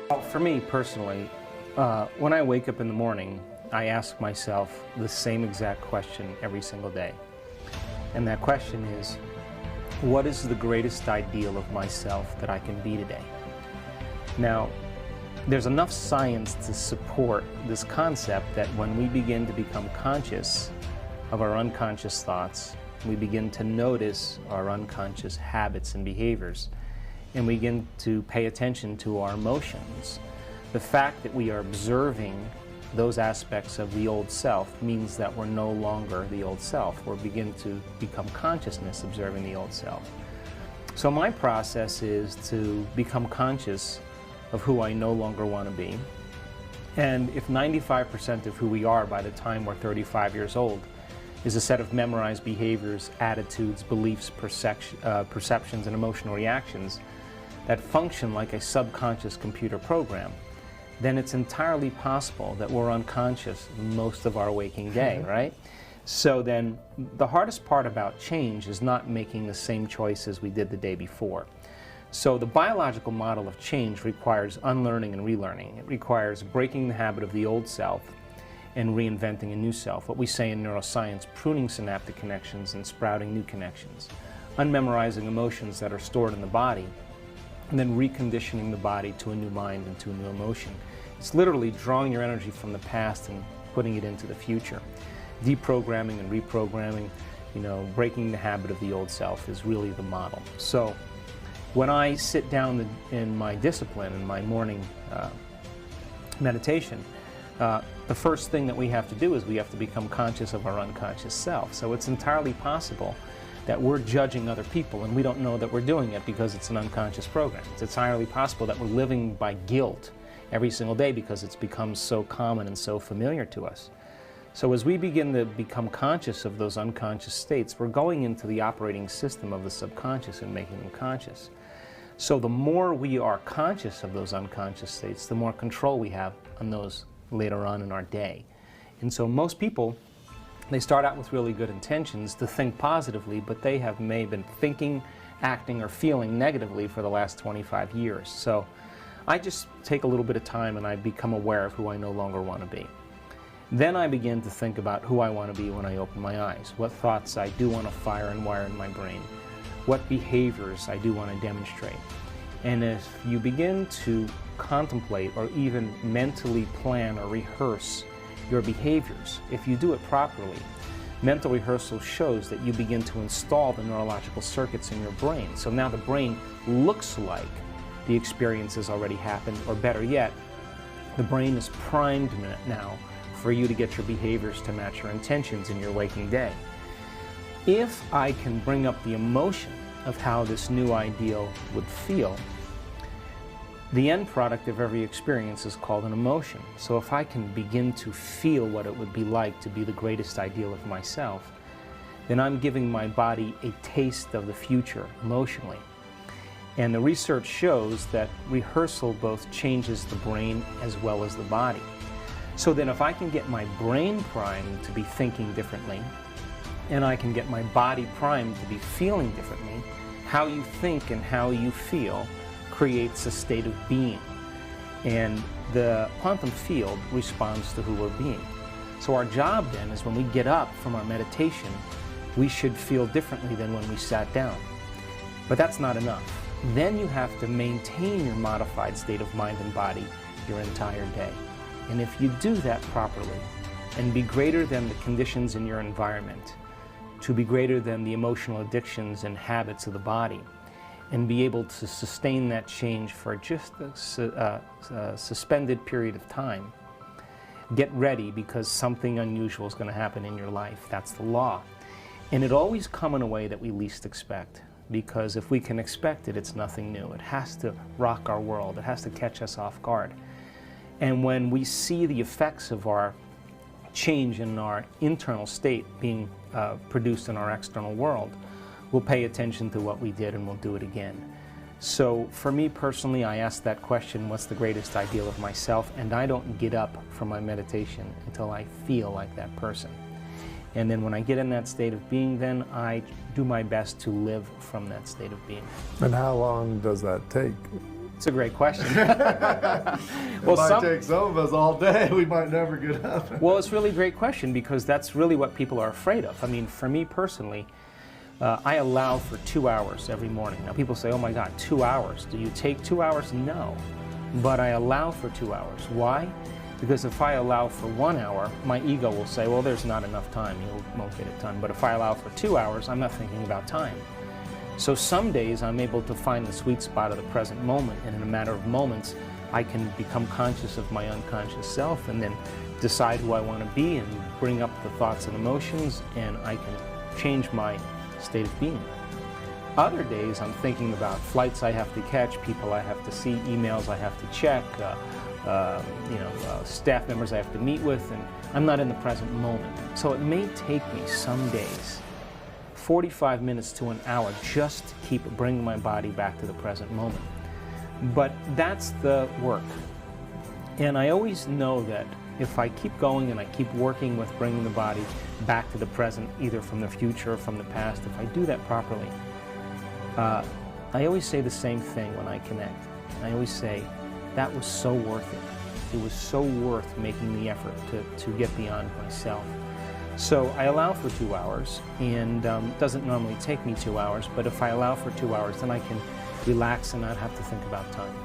Well, for me personally, when I wake up in the morning, I ask myself the same exact question every single day. And that question is, what is the greatest ideal of myself that I can be today? Now, there's enough science to support this concept that when we begin to become conscious of our unconscious thoughts, we begin to notice our unconscious habits and behaviors, and we begin to pay attention to our emotions. The fact that we are observing those aspects of the old self means that we're no longer the old self. We begin to become consciousness observing the old self. So my process is to become conscious of who I no longer want to be. And if 95% of who we are by the time we're 35 years old is a set of memorized behaviors, attitudes, beliefs, perceptions, and emotional reactions that function like a subconscious computer program, then it's entirely possible that we're unconscious most of our waking day, right? So then the hardest part about change is not making the same choices we did the day before. So the biological model of change requires unlearning and relearning. It requires breaking the habit of the old self and reinventing a new self. What we say in neuroscience, pruning synaptic connections and sprouting new connections. Unmemorizing emotions that are stored in the body, and then reconditioning the body to a new mind and to a new emotion. It's literally drawing your energy from the past and putting it into the future. Deprogramming and reprogramming, breaking the habit of the old self is really the model. So when I sit down in my discipline, in my morning meditation, the first thing that we have to do is we have to become conscious of our unconscious self. So it's entirely possible that we're judging other people and we don't know that we're doing it because it's an unconscious program. It's entirely possible that we're living by guilt every single day because it's become so common and so familiar to us. So as we begin to become conscious of those unconscious states, we're going into the operating system of the subconscious and making them conscious. So the more we are conscious of those unconscious states, the more control we have on those later on in our day. And so most people, they start out with really good intentions to think positively, but they may have been thinking, acting, or feeling negatively for the last 25 years. So I just take a little bit of time and I become aware of who I no longer want to be. Then I begin to think about who I want to be when I open my eyes, what thoughts I do want to fire and wire in my brain, what behaviors I do want to demonstrate. And if you begin to contemplate or even mentally plan or rehearse your behaviors, if you do it properly, mental rehearsal shows that you begin to install the neurological circuits in your brain. So now the brain looks like the experience has already happened, or better yet, the brain is primed now for you to get your behaviors to match your intentions in your waking day. If I can bring up the emotion of how this new ideal would feel, the end product of every experience is called an emotion. So if I can begin to feel what it would be like to be the greatest ideal of myself, then I'm giving my body a taste of the future emotionally. And the research shows that rehearsal both changes the brain as well as the body. So then if I can get my brain primed to be thinking differently, and I can get my body primed to be feeling differently, how you think and how you feel creates a state of being. And the quantum field responds to who we're being. So our job then is when we get up from our meditation, we should feel differently than when we sat down. But that's not enough. Then you have to maintain your modified state of mind and body your entire day. And if you do that properly and be greater than the conditions in your environment, to be greater than the emotional addictions and habits of the body, and be able to sustain that change for just a suspended period of time, get ready because something unusual is going to happen in your life. That's the law. And it always comes in a way that we least expect, because if we can expect it, it's nothing new. It has to rock our world. It has to catch us off guard. And when we see the effects of our change in our internal state being produced in our external world, we'll pay attention to what we did and we'll do it again. So for me personally, I ask that question, what's the greatest ideal of myself? And I don't get up from my meditation until I feel like that person. And then when I get in that state of being, then I do my best to live from that state of being. And how long does that take? It's a great question. Well, it might take some of us all day. We might never get up. Well, it's really a great question because that's really what people are afraid of. I mean, for me personally, I allow for 2 hours every morning. Now, people say, oh my God, 2 hours. Do you take 2 hours? No. But I allow for 2 hours. Why? Because if I allow for 1 hour, my ego will say, well, there's not enough time. You won't get it done. But if I allow for 2 hours, I'm not thinking about time. So some days I'm able to find the sweet spot of the present moment, and in a matter of moments, I can become conscious of my unconscious self and then decide who I want to be and bring up the thoughts and emotions, and I can change my state of being. Other days I'm thinking about flights I have to catch, people I have to see, emails I have to check, staff members I have to meet with, and I'm not in the present moment. So it may take me some days 45 minutes to an hour just to keep bringing my body back to the present moment. But that's the work. And I always know that if I keep going and I keep working with bringing the body back to the present, either from the future or from the past, if I do that properly, I always say the same thing when I connect. I always say, that was so worth it. It was so worth making the effort to get beyond myself. So I allow for 2 hours, and it doesn't normally take me 2 hours, but if I allow for 2 hours, then I can relax and not have to think about time.